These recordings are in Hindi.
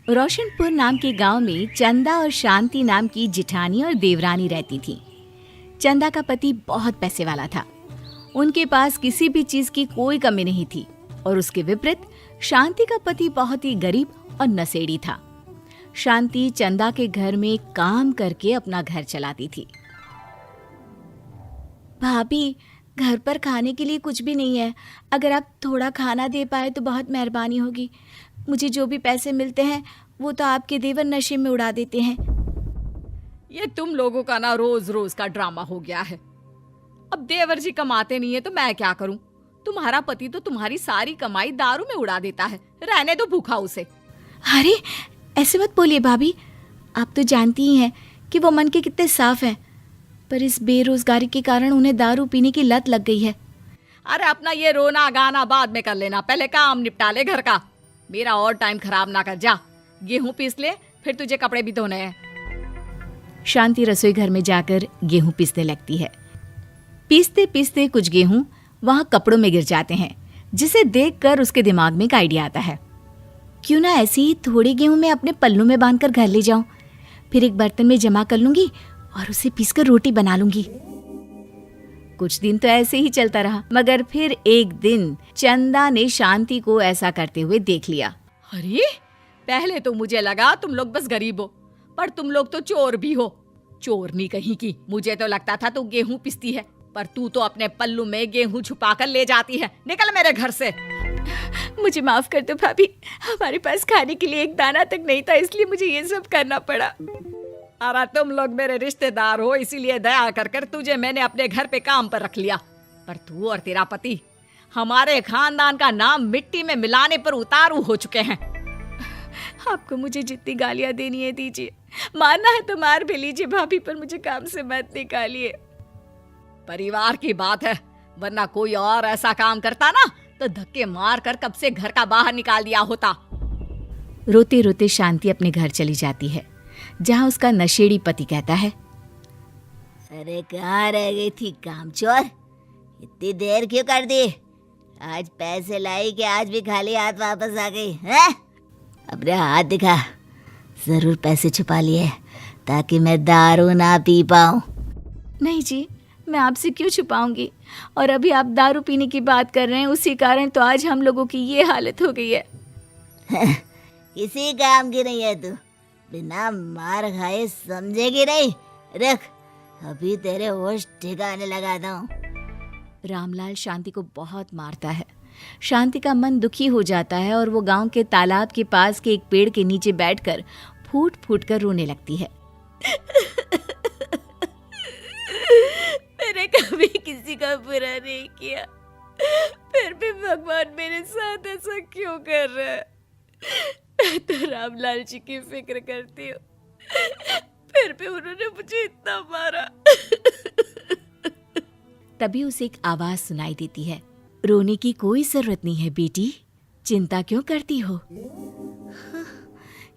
रोशनपुर नाम के गांव में चंदा और शांति नाम की जिठानी और देवरानी रहती थी। चंदा का पति बहुत पैसे वाला था। उनके पास किसी भी चीज की कोई कमी नहीं थी और उसके विपरीत शांति का पति बहुत ही गरीब और नशेड़ी था। शांति चंदा के घर में काम करके अपना घर चलाती थी। भाभी, घर पर खाने के लिए कुछ भी नहीं है। अगर आप थोड़ा खाना दे पाए तो बहुत मेहरबानी होगी। मुझे जो भी पैसे मिलते हैं वो तो आपके देवर नशे में उड़ा देते हैं। ये तुम लोगों का ना रोज रोज का ड्रामा हो गया है। अब देवर जी कमाते नहीं है तो मैं क्या करूं? तुम्हारा पति तो तुम्हारी सारी कमाई दारू में उड़ा देता है। रहने दो भूखा उसे। अरे ऐसे मत बोलिए भाभी, आप तो जानती ही हैं कि वो मन के कितने साफ हैं, पर इस बेरोजगारी के कारण उन्हें दारू पीने की लत लग गई है। अरे अपना ये रोना गाना बाद में कर लेना, पहले काम निपटा ले घर का। मेरा और टाइम खराब ना कर। जा गेहूं पीस ले, फिर तुझे कपड़े भी धोने हैं। शांति रसोई घर में जाकर गेहूं पीसने लगती है। पीसते पीसते कुछ गेहूं वहां कपड़ों में गिर जाते हैं, जिसे देखकर उसके दिमाग में एक आइडिया आता है। क्यों ना ऐसे ही थोड़े गेहूं मैं अपने पल्लू में बांधकर घर ले जाऊं, फिर एक बर्तन में जमा कर लूंगी और उसे पीसकर रोटी बना लूंगी। कुछ दिन तो ऐसे ही चलता रहा, मगर फिर एक दिन चंदा ने शांति को ऐसा करते हुए देख लिया। अरे पहले तो मुझे लगा तुम लोग बस गरीब हो, पर तुम लोग तो चोर भी हो। चोरनी कहीं की। मुझे तो लगता था तू गेहूं पिसती है, पर तू तो अपने पल्लू में गेहूं छुपाकर ले जाती है। निकल मेरे घर से। मुझे माफ कर दो भाभी, हमारे पास खाने के लिए एक दाना तक नहीं था, इसलिए मुझे ये सब करना पड़ा। अरे तुम लोग मेरे रिश्तेदार हो, इसीलिए दया कर कर तुझे मैंने अपने घर पे काम पर रख लिया, पर तू और तेरा पति हमारे खानदान का नाम मिट्टी में मिलाने पर उतारू हो चुके हैं। आपको मुझे जितनी गालियां देनी है दीजिए, मारना है तो मार भी लीजिए भाभी, पर मुझे काम से मत निकालिए। परिवार की बात है, वरना कोई और ऐसा काम करता ना तो धक्के मार कर कब से घर का बाहर निकाल दिया होता। रोते रोते शांति अपने घर चली जाती है, जहाँ उसका नशेड़ी पति कहता है, अरे कहाँ रह गई थी कामचोर? इतनी देर क्यों कर दी? आज पैसे लाई कि आज भी खाली हाथ वापस आ गई है? अपने हाथ दिखा। जरूर पैसे छुपा लिए ताकि मैं दारू ना पी पाऊं। नहीं जी, मैं आपसे क्यों छुपाऊंगी, और अभी आप दारू पीने की बात कर रहे हैं, उसी कारण तो आज हम लोगों की ये हालत हो गई है। किसी काम की नहीं है तू, बिना मार खाए समझेगी नहीं। रख, अभी तेरे होश ठिकाने लगाता हूँ। रामलाल शांति को बहुत मारता है। शांति का मन दुखी हो जाता है और वो गांव के तालाब के पास के एक पेड़ के नीचे बैठकर फूट फूट कर रोने लगती है। मैंने कभी किसी का बुरा नहीं किया, फिर भी भगवान मेरे साथ ऐसा क्यों कर रहा है? मैं तो रामलाल जी की फिक्र करती हूँ, फिर भी उन्होंने मुझे इतना मारा। तभी उसे एक आवाज सुनाई देती है, रोने की कोई जरूरत नहीं है बेटी, चिंता क्यों करती हो?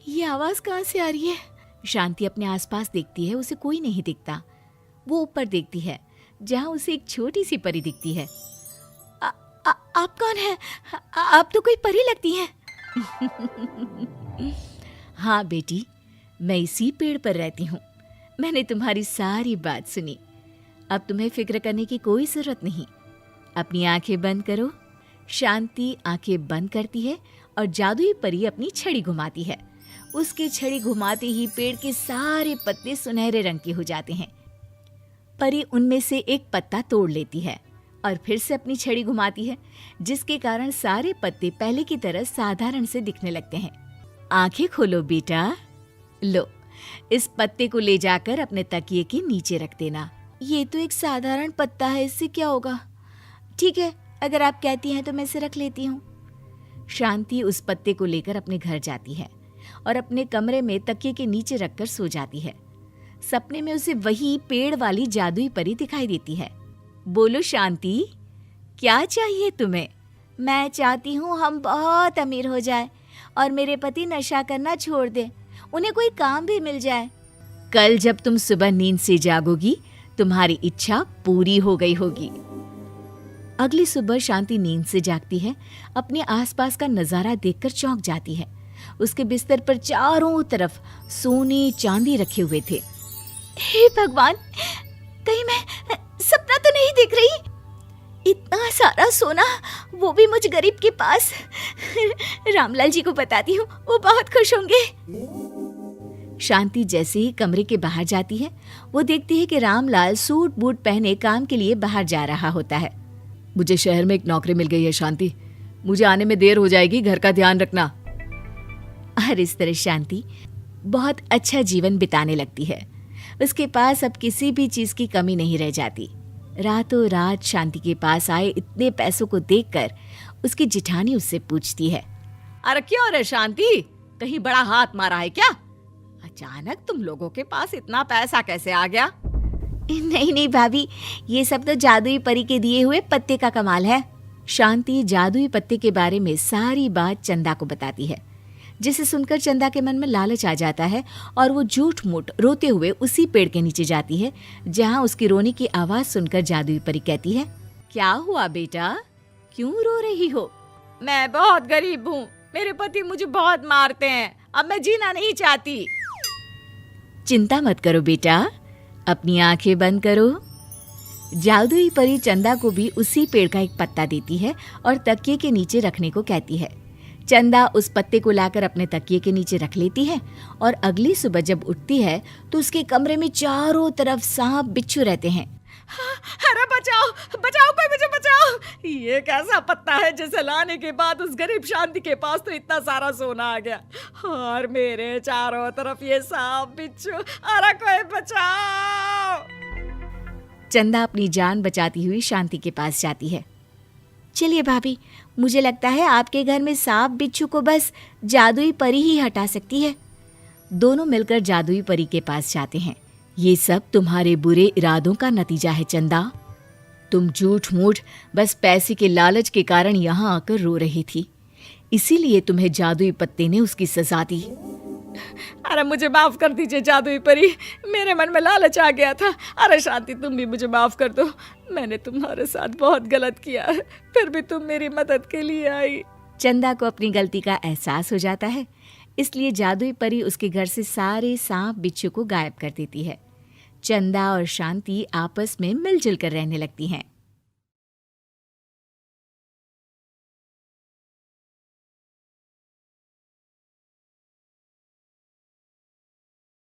ये आवाज कहाँ से आ रही है? शांति अपने आसपास देखती है, उसे कोई नहीं दिखता। वो ऊपर देखती है, जहाँ उसे एक छोटी सी परी दिखती है। आप कौन है? आप तो कोई परी लगती हैं। हाँ बेटी, मैं इसी पेड़ पर रहती हूँ। मैंने तुम्हारी सारी बात सुनी, अब तुम्हें फिक्र करने की कोई जरूरत नहीं। अपनी आंखें बंद करो। शांति आंखें बंद करती है और जादुई परी अपनी छड़ी घुमाती है। उसकी छड़ी घुमाते ही पेड़ के सारे पत्ते सुनहरे रंग के हो जाते हैं। परी उनमें से एक पत्ता तोड़ लेती है और फिर से अपनी छड़ी घुमाती है, जिसके कारण सारे पत्ते पहले की तरह साधारण से दिखने लगते हैं। आंखें खोलो बेटा। लो, इस पत्ते को ले जाकर अपने तकिए के नीचे रख देना। ये तो एक साधारण पत्ता है, इससे क्या होगा? ठीक है, अगर आप कहती हैं तो मैं इसे रख लेती हूँ। शांति उस पत्ते को लेकर अपने घर जाती है और अपने कमरे में तकिए के नीचे रखकर सो जाती है। सपने में उसे वही पेड़ वाली जादुई परी दिखाई देती है। बोलो शांति, क्या चाहिए तुम्हें? मैं चाहती हूँ हम बहुत अमीर हो जाए और मेरे पति नशा करना छोड़ दे, उन्हें कोई काम भी मिल जाए। कल जब तुम सुबह नींद से जागोगी, तुम्हारी इच्छा पूरी हो गई होगी। अगली सुबह शांति नींद से जागती है, अपने आसपास का नजारा देखकर चौंक जाती है। उसके बिस्तर पर चारों तरफ सोने चांदी रखे हुए थे। हे भगवान, कहीं मैं सपना तो नहीं देख रही? इतना सारा सोना, वो भी मुझ गरीब के पास। रामलाल जी को बताती हूँ, वो बहुत खुश होंगे। शांति जैसे ही कमरे के बाहर जाती है, वो देखती है कि रामलाल सूट बूट पहने काम के लिए बाहर जा रहा होता है। मुझे शहर में एक नौकरी मिल गई है शांति, मुझे आने में देर हो जाएगी, घर का ध्यान रखना। और इस तरह शांति बहुत अच्छा जीवन बिताने लगती है। उसके पास अब किसी भी चीज की कमी नहीं रह जाती। रातों रात शांति के पास आए इतने पैसों को देखकर उसकी जिठानी उससे पूछती है, अरे क्यों रे शांति, कहीं बड़ा हाथ मारा है क्या? अचानक तुम लोगों के पास इतना पैसा कैसे आ गया? नहीं नहीं भाभी, ये सब तो जादुई परी के दिए हुए पत्ते का कमाल है। शांति जादुई पत्ते के बारे में सारी बात चंदा को बताती है, जिसे सुनकर चंदा के मन में लालच आ जाता है और वो झूठ मूठ रोते हुए उसी पेड़ के नीचे जाती है जहाँ उसकी रोने की आवाज सुनकर जादुई परी कहती है, क्या हुआ बेटा, क्यों रो रही हो? मैं बहुत गरीब हूँ, मेरे पति मुझे बहुत मारते हैं, अब मैं जीना नहीं चाहती। चिंता मत करो बेटा, अपनी आंखें बंद करो। जादुई परी चंदा को भी उसी पेड़ का एक पत्ता देती है और तकिए के नीचे रखने को कहती है। चंदा उस पत्ते को लाकर अपने तकिए के नीचे रख लेती है और अगली सुबह जब उठती है तो उसके कमरे में चारों तरफ सांप बिच्छू रहते हैं। अरे बचाओ बचाओ, कोई मुझे बचाओ, ये कैसा पत्ता है जिसे लाने के बाद उस गरीब शांति के पास तो इतना सारा सोना आ गया, और मेरे चारों तरफ ये सांप बिच्छू, अरे कोई बचाओ। चंदा अपनी जान बचाती हुई शांति के पास जाती है। चलिए भाभी, मुझे लगता है आपके घर में सांप बिच्छू को बस जादुई परी ही हटा सकती है। दोनों मिलकर जादुई परी के पास जाते हैं। ये सब तुम्हारे बुरे इरादों का नतीजा है चंदा। तुम झूठ मूठ बस पैसे के लालच के कारण यहाँ आकर रो रही थी, इसीलिए तुम्हें जादुई पत्ते ने उसकी सजा दी। अरे मुझे माफ कर दीजिए जादुई परी, मेरे मन में लालच आ गया था। अरे शांति, तुम भी मुझे माफ कर दो, मैंने तुम्हारे साथ बहुत गलत किया है, फिर भी तुम मेरी मदद के लिए आई। चंदा को अपनी गलती का एहसास हो जाता है, इसलिए जादुई परी उसके घर से सारे सांप बिच्छू को गायब कर देती है। चंदा और शांति आपस में मिलजुल कर रहने लगती हैं।